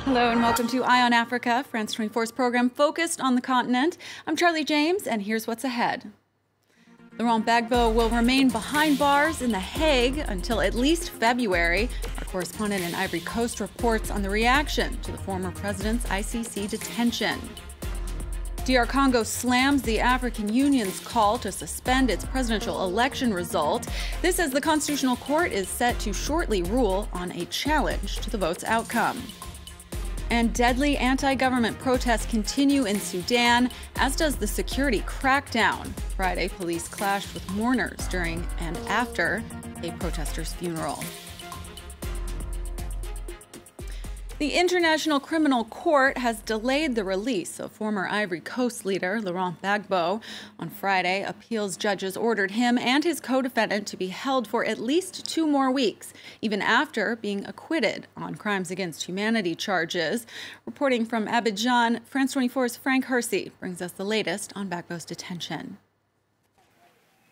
Hello and welcome to Eye on Africa, France 24's program focused on the continent. I'm Charlie James, and here's what's ahead. Laurent Gbagbo will remain behind bars in The Hague until at least February. Our correspondent in Ivory Coast reports on the reaction to the former president's ICC detention. DR Congo slams the African Union's call to suspend its presidential election result. This as the Constitutional Court is set to shortly rule on a challenge to the vote's outcome. And deadly anti-government protests continue in Sudan, as does the security crackdown. Friday, police clashed with mourners during and after a protester's funeral. The International Criminal Court has delayed the release of former Ivory Coast leader Laurent Gbagbo. On Friday, appeals judges ordered him and his co-defendant to be held for at least 2 more weeks, even after being acquitted on crimes against humanity charges. Reporting from Abidjan, France 24's Frank Hersey brings us the latest on Gbagbo's detention.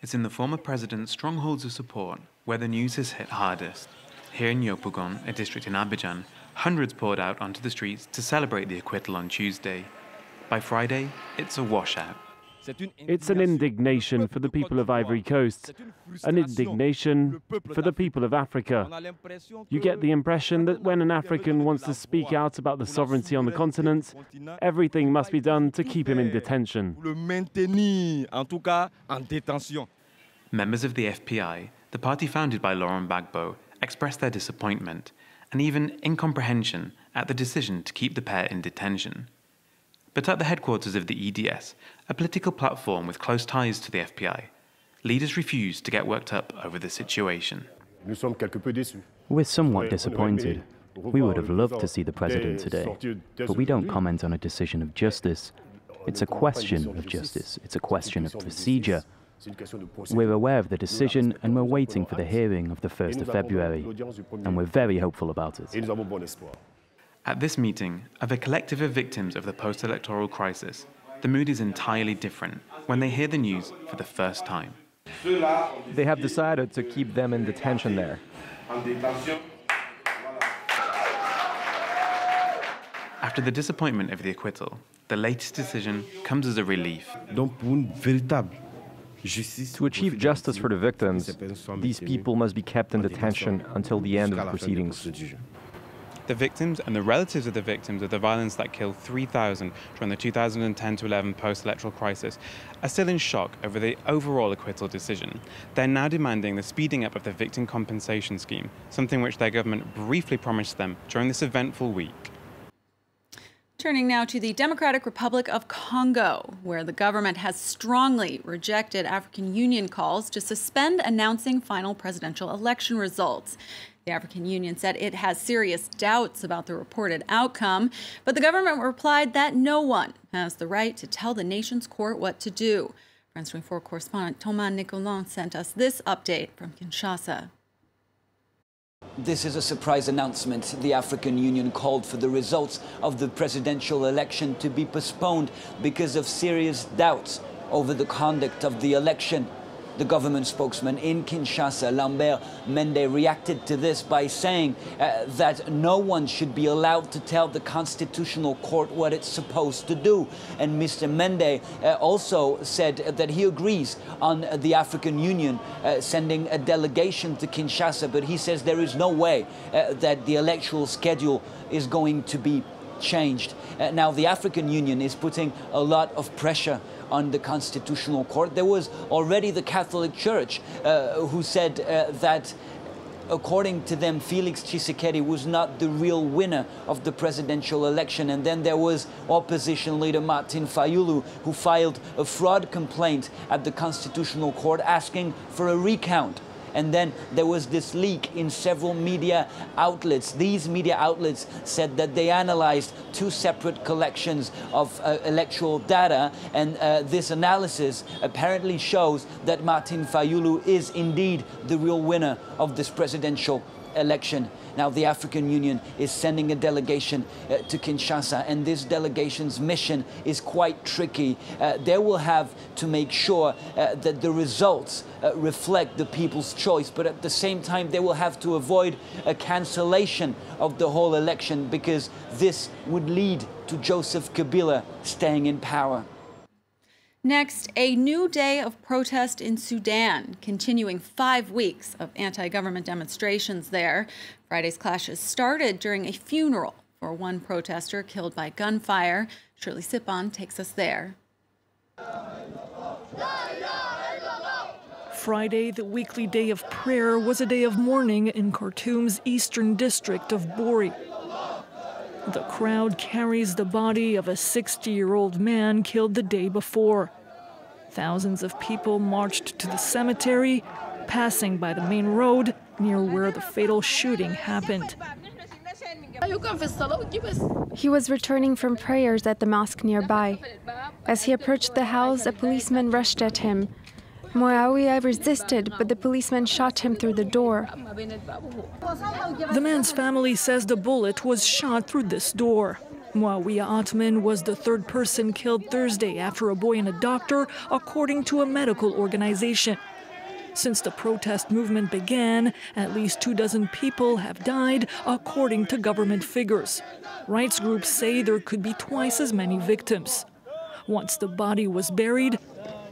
It's in the former president's strongholds of support where the news has hit hardest. Here in Yopougon, a district in Abidjan, hundreds poured out onto the streets to celebrate the acquittal on Tuesday. By Friday, it's a washout. It's an indignation for the people of Ivory Coast, an indignation for the people of Africa. You get the impression that when an African wants to speak out about the sovereignty on the continent, everything must be done to keep him in detention. Members of the FPI, the party founded by Laurent Gbagbo, expressed their disappointment and even incomprehension at the decision to keep the pair in detention. But at the headquarters of the EDS, a political platform with close ties to the FPI, leaders refused to get worked up over the situation. We're somewhat disappointed. We would have loved to see the president today, but we don't comment on a decision of justice. It's a question of justice. It's a question of procedure. We're aware of the decision and we're waiting for the hearing of the 1st of February, and we're very hopeful about it. At this meeting of a collective of victims of the post-electoral crisis, the mood is entirely different when they hear the news for the first time. They have decided to keep them in detention there. After the disappointment of the acquittal, the latest decision comes as a relief. To achieve justice for the victims, these people must be kept in detention until the end of the proceedings. The victims and the relatives of the victims of the violence that killed 3,000 during the 2010-11 post-electoral crisis are still in shock over the overall acquittal decision. They're now demanding the speeding up of the victim compensation scheme, something which their government briefly promised them during this eventful week. Turning now to the Democratic Republic of Congo, where the government has strongly rejected African Union calls to suspend announcing final presidential election results. The African Union said it has serious doubts about the reported outcome, but the government replied that no one has the right to tell the nation's court what to do. France 24 correspondent Thomas Nicolon sent us this update from Kinshasa. This is a surprise announcement. The African Union called for the results of the presidential election to be postponed because of serious doubts over the conduct of the election. The government spokesman in Kinshasa, Laurent Gbagbo, reacted to this by saying that no one should be allowed to tell the Constitutional Court what it's supposed to do. And Mr. Gbagbo also said that he agrees on the African Union sending a delegation to Kinshasa, but he says there is no way that the electoral schedule is going to be changed. Now, the African Union is putting a lot of pressure on the Constitutional Court. There was already the Catholic Church who said that, according to them, Felix Tshisekedi was not the real winner of the presidential election. And then there was opposition leader Martin Fayulu, who filed a fraud complaint at the Constitutional Court asking for a recount. And then there was this leak in several media outlets. These media outlets said that they analyzed 2 separate collections of electoral data, and this analysis apparently shows that Martin Fayulu is indeed the real winner of this presidential election. Now the African Union is sending a delegation to Kinshasa, and this delegation's mission is quite tricky. They will have to make sure that the results reflect the people's choice, but at the same time they will have to avoid a cancellation of the whole election, because this would lead to Joseph Kabila staying in power. Next, a new day of protest in Sudan, continuing 5 weeks of anti-government demonstrations there. Friday's clashes started during a funeral for one protester killed by gunfire. Shirley Sipon takes us there. Friday, the weekly day of prayer, was a day of mourning in Khartoum's eastern district of Bori. The crowd carries the body of a 60-year-old man killed the day before. Thousands of people marched to the cemetery, passing by the main road near where the fatal shooting happened. He was returning from prayers at the mosque nearby. As he approached the house, a policeman rushed at him. Muawiyah resisted, but the policeman shot him through the door. The man's family says the bullet was shot through this door. Muawiyah Atman was the third person killed Thursday after a boy and a doctor, according to a medical organization. Since the protest movement began, at least 24 people have died, according to government figures. Rights groups say there could be twice as many victims. Once the body was buried,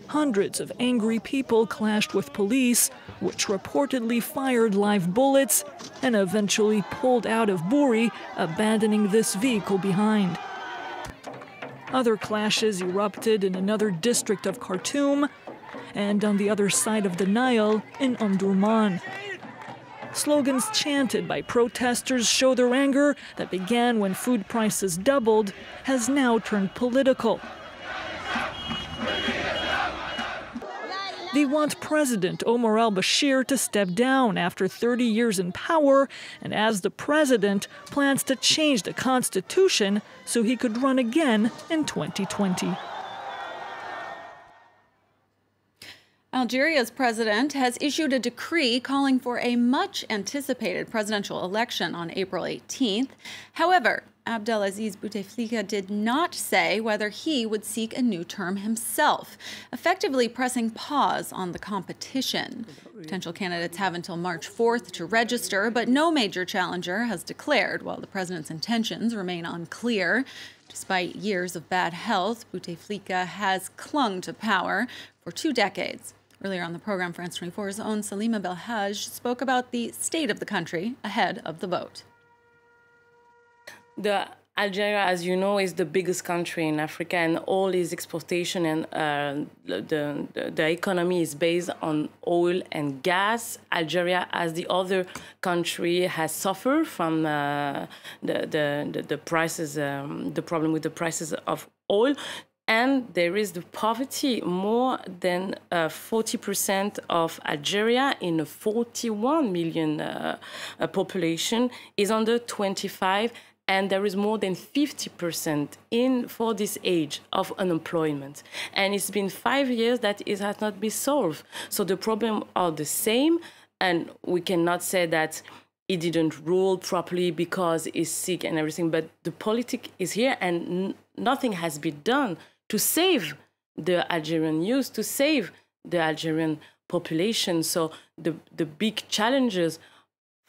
hundreds of angry people clashed with police, which reportedly fired live bullets and eventually pulled out of Bori, abandoning this vehicle behind. Other clashes erupted in another district of Khartoum and on the other side of the Nile in Omdurman. Slogans chanted by protesters show their anger that began when food prices doubled has now turned political. They want President Omar al-Bashir to step down after 30 years in power, and as the president, plans to change the constitution so he could run again in 2020. Algeria's president has issued a decree calling for a much-anticipated presidential election on April 18th. However, Abdelaziz Bouteflika did not say whether he would seek a new term himself, effectively pressing pause on the competition. Potential candidates have until March 4th to register, but no major challenger has declared, while the president's intentions remain unclear. Despite years of bad health, Bouteflika has clung to power for 2 decades. Earlier on the program, France 24's own Salima Belhaj spoke about the state of the country ahead of the vote. Algeria, as you know, is the biggest country in Africa, and all its exportation and the economy is based on oil and gas. Algeria, as the other country, has suffered from the prices, the problem with the prices of oil. And there is the poverty. More than 40% of Algeria, in a 41 million population, is under 25, and there is more than 50% for this age of unemployment. And it's been 5 years that it has not been solved. So the problems are the same, and we cannot say that he didn't rule properly because he's sick and everything, but the politics is here, and nothing has been done to save the Algerian youth, to save the Algerian population. So the big challenges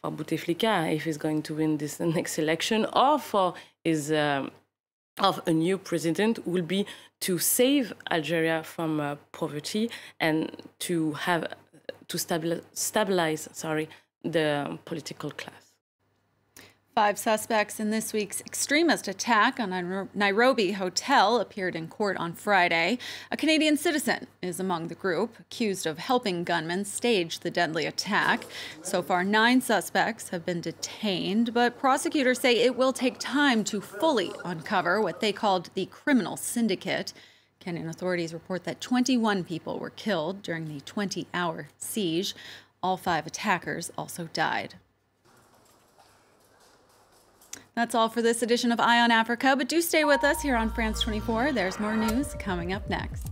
for Bouteflika, if he's going to win this next election, or for his of a new president, will be to save Algeria from poverty and to stabilize the political class. 5 suspects in this week's extremist attack on a Nairobi hotel appeared in court on Friday. A Canadian citizen is among the group, accused of helping gunmen stage the deadly attack. So far, 9 suspects have been detained, but prosecutors say it will take time to fully uncover what they called the criminal syndicate. Kenyan authorities report that 21 people were killed during the 20-hour siege. All 5 attackers also died. That's all for this edition of Eye on Africa, but do stay with us here on France 24. There's more news coming up next.